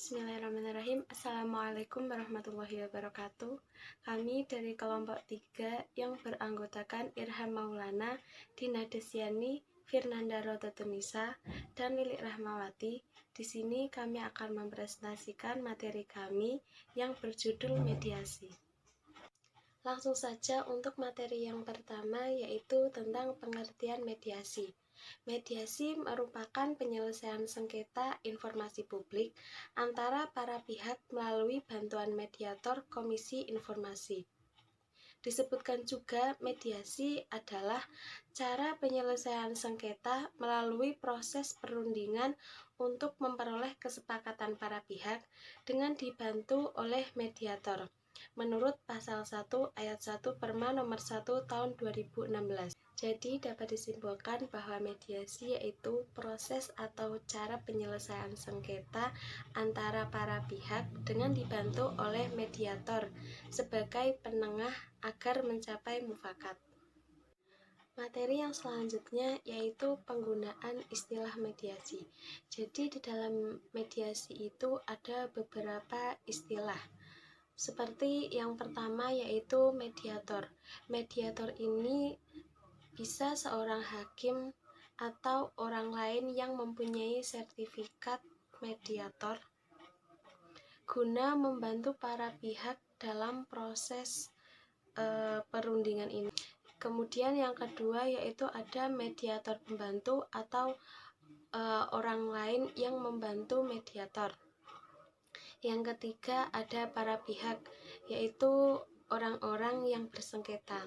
Bismillahirrahmanirrahim. Assalamualaikum warahmatullahi wabarakatuh. Kami dari kelompok 3 yang beranggotakan Irham Maulana, Dina Desyani, Firnanda Rotatunisa, dan Lilik Rahmawati. Di sini kami akan mempresentasikan materi kami yang berjudul mediasi. Langsung saja untuk materi yang pertama, yaitu tentang pengertian mediasi. Mediasi merupakan penyelesaian sengketa informasi publik antara para pihak melalui bantuan mediator Komisi Informasi. Disebutkan juga mediasi adalah cara penyelesaian sengketa melalui proses perundingan untuk memperoleh kesepakatan para pihak dengan dibantu oleh mediator menurut pasal 1 ayat 1 Perma nomor 1 tahun 2016. Jadi dapat disimpulkan bahwa mediasi yaitu proses atau cara penyelesaian sengketa antara para pihak dengan dibantu oleh mediator sebagai penengah agar mencapai mufakat. Materi yang selanjutnya yaitu penggunaan istilah mediasi. Jadi di dalam mediasi itu ada beberapa istilah. Seperti yang pertama yaitu mediator. Mediator ini bisa seorang hakim atau orang lain yang mempunyai sertifikat mediator guna membantu para pihak dalam proses perundingan ini. Kemudian yang kedua yaitu ada mediator pembantu atau orang lain yang membantu mediator. Yang ketiga ada para pihak, yaitu orang-orang yang bersengketa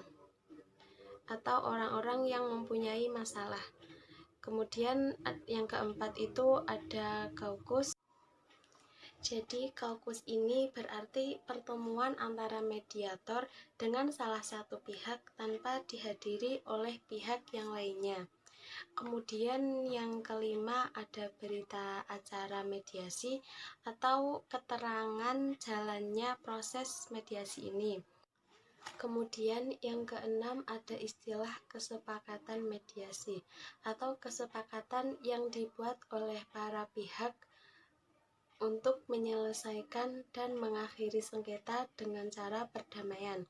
atau orang-orang yang mempunyai masalah. Kemudian yang keempat itu ada kaukus. Jadi kaukus ini berarti pertemuan antara mediator dengan salah satu pihak tanpa dihadiri oleh pihak yang lainnya. Kemudian yang kelima ada berita acara mediasi atau keterangan jalannya proses mediasi ini. Kemudian yang keenam ada istilah kesepakatan mediasi atau kesepakatan yang dibuat oleh para pihak untuk menyelesaikan dan mengakhiri sengketa dengan cara perdamaian.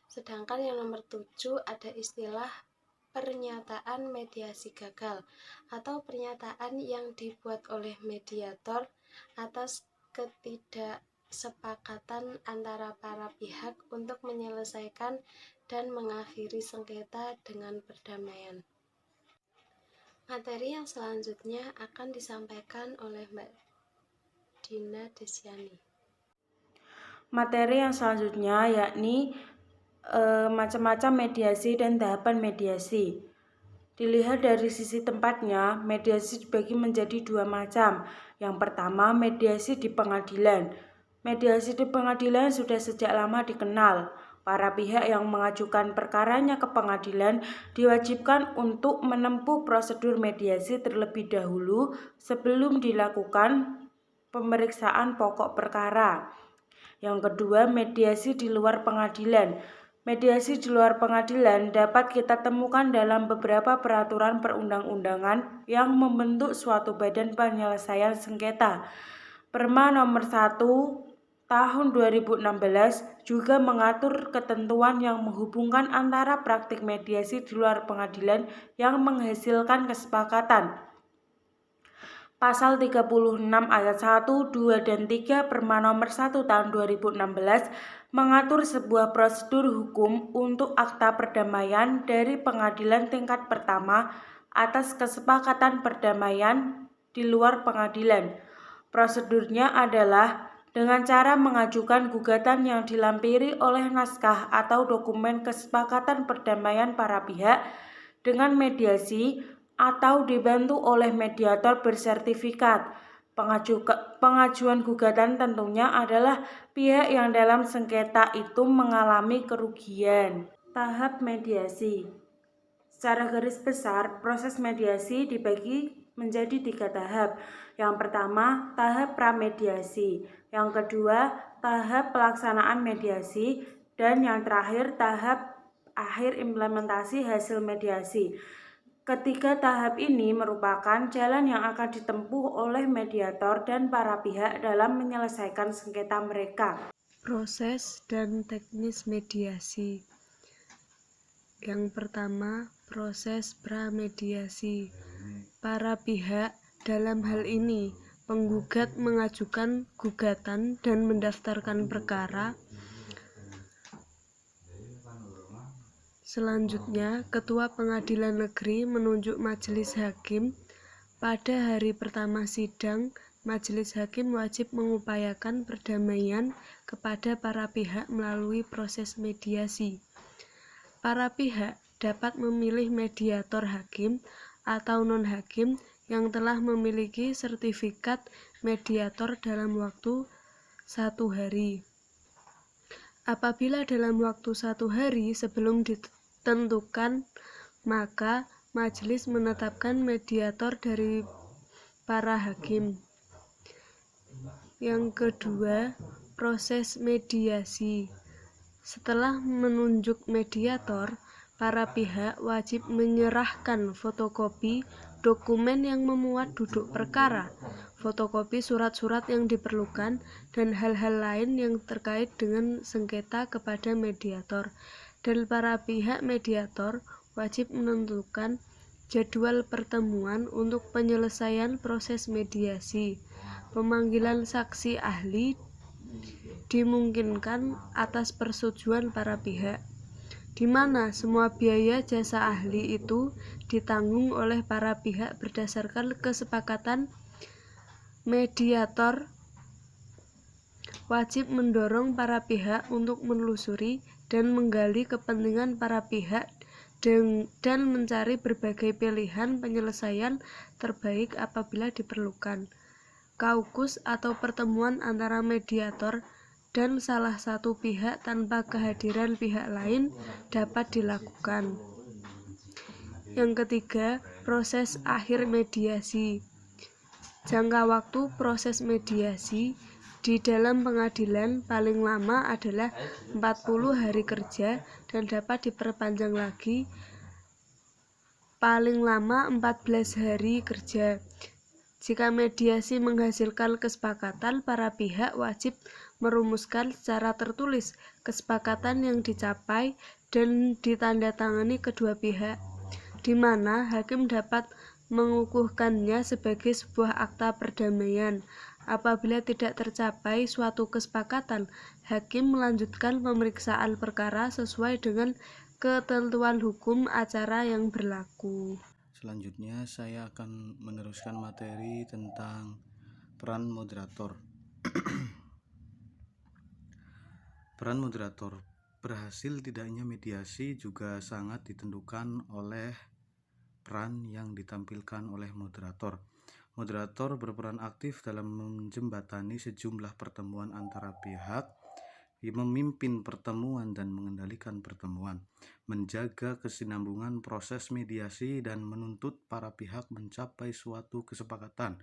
Sedangkan yang nomor 7 ada istilah pernyataan mediasi gagal atau pernyataan yang dibuat oleh mediator atas ketidaksepakatan antara para pihak untuk menyelesaikan dan mengakhiri sengketa dengan perdamaian. Materi yang selanjutnya akan disampaikan oleh Mbak Dina Desyani. Materi yang selanjutnya yakni macam-macam mediasi dan tahapan mediasi. Dilihat dari sisi tempatnya, mediasi dibagi menjadi dua macam. Yang pertama, mediasi di pengadilan. Mediasi di pengadilan sudah sejak lama dikenal. Para pihak yang mengajukan perkaranya ke pengadilan diwajibkan untuk menempuh prosedur mediasi terlebih dahulu sebelum dilakukan pemeriksaan pokok perkara. Yang kedua, mediasi di luar pengadilan. Mediasi di luar pengadilan dapat kita temukan dalam beberapa peraturan perundang-undangan yang membentuk suatu badan penyelesaian sengketa. Perma nomor 1 tahun 2016 juga mengatur ketentuan yang menghubungkan antara praktik mediasi di luar pengadilan yang menghasilkan kesepakatan. Pasal 36 ayat 1, 2, dan 3 Perma nomor 1 tahun 2016 mengatur sebuah prosedur hukum untuk akta perdamaian dari pengadilan tingkat pertama atas kesepakatan perdamaian di luar pengadilan. Prosedurnya adalah dengan cara mengajukan gugatan yang dilampiri oleh naskah atau dokumen kesepakatan perdamaian para pihak dengan mediasi atau dibantu oleh mediator bersertifikat. Pengajuan gugatan tentunya adalah pihak yang dalam sengketa itu mengalami kerugian. Tahap mediasi. Secara garis besar, proses mediasi dibagi menjadi 3 tahap. Yang pertama, tahap pramediasi. Yang kedua, tahap pelaksanaan mediasi. Dan yang terakhir, tahap akhir implementasi hasil mediasi. Ketiga tahap ini merupakan jalan yang akan ditempuh oleh mediator dan para pihak dalam menyelesaikan sengketa mereka. Proses dan teknis mediasi. Yang pertama, proses pramediasi. Para pihak dalam hal ini, penggugat mengajukan gugatan dan mendaftarkan perkara. Selanjutnya, Ketua Pengadilan Negeri menunjuk majelis hakim. Pada hari pertama sidang, majelis hakim wajib mengupayakan perdamaian kepada para pihak melalui proses mediasi. Para pihak dapat memilih mediator hakim atau non-hakim yang telah memiliki sertifikat mediator dalam waktu 1 hari. Apabila dalam waktu 1 hari sebelum ditentukan, maka majelis menetapkan mediator dari para hakim. Yang kedua, proses mediasi. Setelah menunjuk mediator, para pihak wajib menyerahkan fotokopi dokumen yang memuat duduk perkara, fotokopi surat-surat yang diperlukan, dan hal-hal lain yang terkait dengan sengketa kepada mediator. Dan para pihak mediator wajib menentukan jadwal pertemuan untuk penyelesaian proses mediasi. Pemanggilan saksi ahli dimungkinkan atas persetujuan para pihak, di mana semua biaya jasa ahli itu ditanggung oleh para pihak berdasarkan kesepakatan. Mediator wajib mendorong para pihak untuk menelusuri dan menggali kepentingan para pihak dan mencari berbagai pilihan penyelesaian terbaik apabila diperlukan. Kaukus atau pertemuan antara mediator dan salah satu pihak tanpa kehadiran pihak lain dapat dilakukan. Yang ketiga, proses akhir mediasi. Jangka waktu proses mediasi di dalam pengadilan paling lama adalah 40 hari kerja dan dapat diperpanjang lagi paling lama 14 hari kerja. Jika mediasi menghasilkan kesepakatan, para pihak wajib merumuskan secara tertulis kesepakatan yang dicapai dan ditandatangani kedua pihak, di mana hakim dapat mengukuhkannya sebagai sebuah akta perdamaian. Apabila tidak tercapai suatu kesepakatan, hakim melanjutkan pemeriksaan perkara sesuai dengan ketentuan hukum acara yang berlaku. Selanjutnya saya akan meneruskan materi tentang peran moderator. Peran moderator. Berhasil tidaknya mediasi juga sangat ditentukan oleh peran yang ditampilkan oleh moderator. Moderator berperan aktif dalam menjembatani sejumlah pertemuan antara pihak, memimpin pertemuan dan mengendalikan pertemuan, menjaga kesinambungan proses mediasi dan menuntut para pihak mencapai suatu kesepakatan.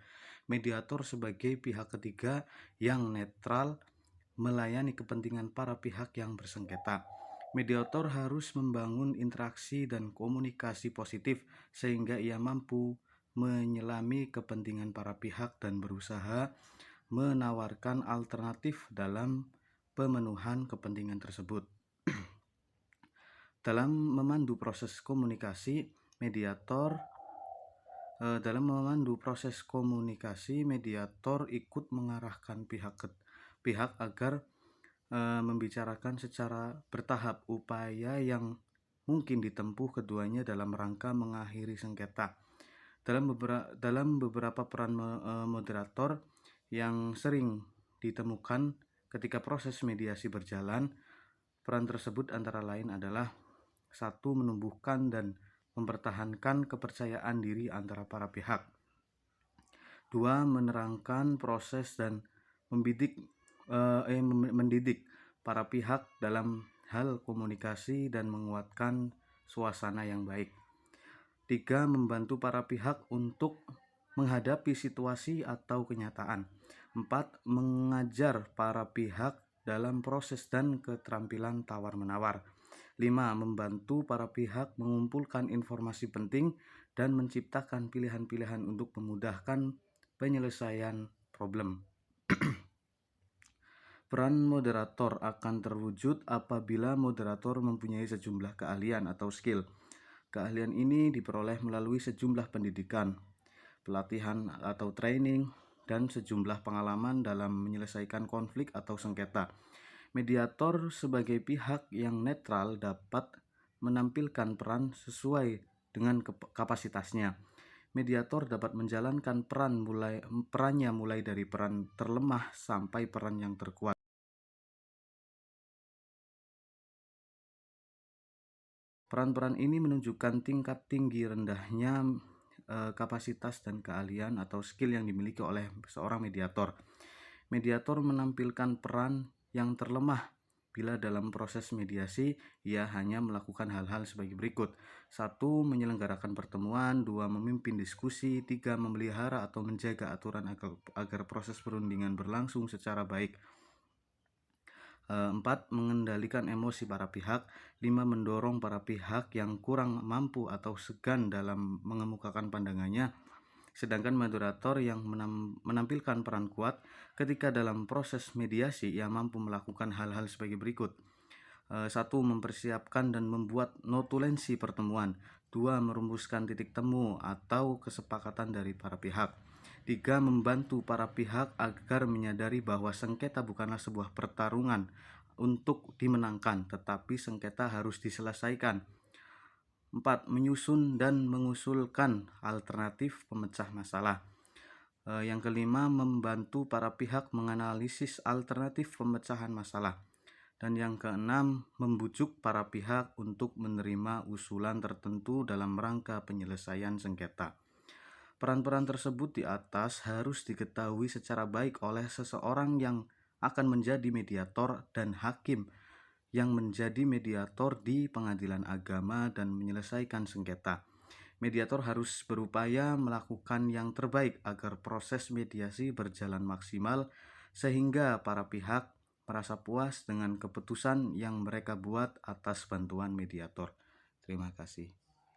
Mediator sebagai pihak ketiga yang netral melayani kepentingan para pihak yang bersengketa. Mediator harus membangun interaksi dan komunikasi positif sehingga ia mampu menyelami kepentingan para pihak dan berusaha menawarkan alternatif dalam pemenuhan kepentingan tersebut. Dalam memandu proses komunikasi, mediator ikut mengarahkan pihak agar membicarakan secara bertahap upaya yang mungkin ditempuh keduanya dalam rangka mengakhiri sengketa. Dalam beberapa peran moderator yang sering ditemukan ketika proses mediasi berjalan, peran tersebut antara lain adalah 1. Menumbuhkan dan mempertahankan kepercayaan diri antara para pihak. 2. Menerangkan proses dan mendidik para pihak dalam hal komunikasi dan menguatkan suasana yang baik. 3. Membantu para pihak untuk menghadapi situasi atau kenyataan. 4. Mengajar para pihak dalam proses dan keterampilan tawar-menawar. 5. Membantu para pihak mengumpulkan informasi penting dan menciptakan pilihan-pilihan untuk memudahkan penyelesaian problem. Peran moderator akan terwujud apabila moderator mempunyai sejumlah keahlian atau skill. Keahlian ini diperoleh melalui sejumlah pendidikan, pelatihan atau training, dan sejumlah pengalaman dalam menyelesaikan konflik atau sengketa. Mediator sebagai pihak yang netral dapat menampilkan peran sesuai dengan kapasitasnya. Mediator dapat menjalankan perannya mulai dari peran terlemah sampai peran yang terkuat. Peran-peran ini menunjukkan tingkat tinggi rendahnya kapasitas dan keahlian atau skill yang dimiliki oleh seorang mediator. Mediator menampilkan peran yang terlemah bila dalam proses mediasi ia hanya melakukan hal-hal sebagai berikut. 1. Menyelenggarakan pertemuan. 2. Memimpin diskusi. 3. Memelihara atau menjaga aturan agar proses perundingan berlangsung secara baik. 4. Mengendalikan emosi para pihak. 5. Mendorong para pihak yang kurang mampu atau segan dalam mengemukakan pandangannya. Sedangkan moderator yang menampilkan peran kuat ketika dalam proses mediasi, ia mampu melakukan hal-hal sebagai berikut. 1. Mempersiapkan dan membuat notulensi pertemuan. 2. Merumuskan titik temu atau kesepakatan dari para pihak. 3. Membantu para pihak agar menyadari bahwa sengketa bukanlah sebuah pertarungan untuk dimenangkan, tetapi sengketa harus diselesaikan. 4. Menyusun dan mengusulkan alternatif pemecah masalah. Yang kelima, membantu para pihak menganalisis alternatif pemecahan masalah. Dan yang keenam, membujuk para pihak untuk menerima usulan tertentu dalam rangka penyelesaian sengketa. Peran-peran tersebut di atas harus diketahui secara baik oleh seseorang yang akan menjadi mediator dan hakim yang menjadi mediator di pengadilan agama dan menyelesaikan sengketa. Mediator harus berupaya melakukan yang terbaik agar proses mediasi berjalan maksimal sehingga para pihak merasa puas dengan keputusan yang mereka buat atas bantuan mediator. Terima kasih.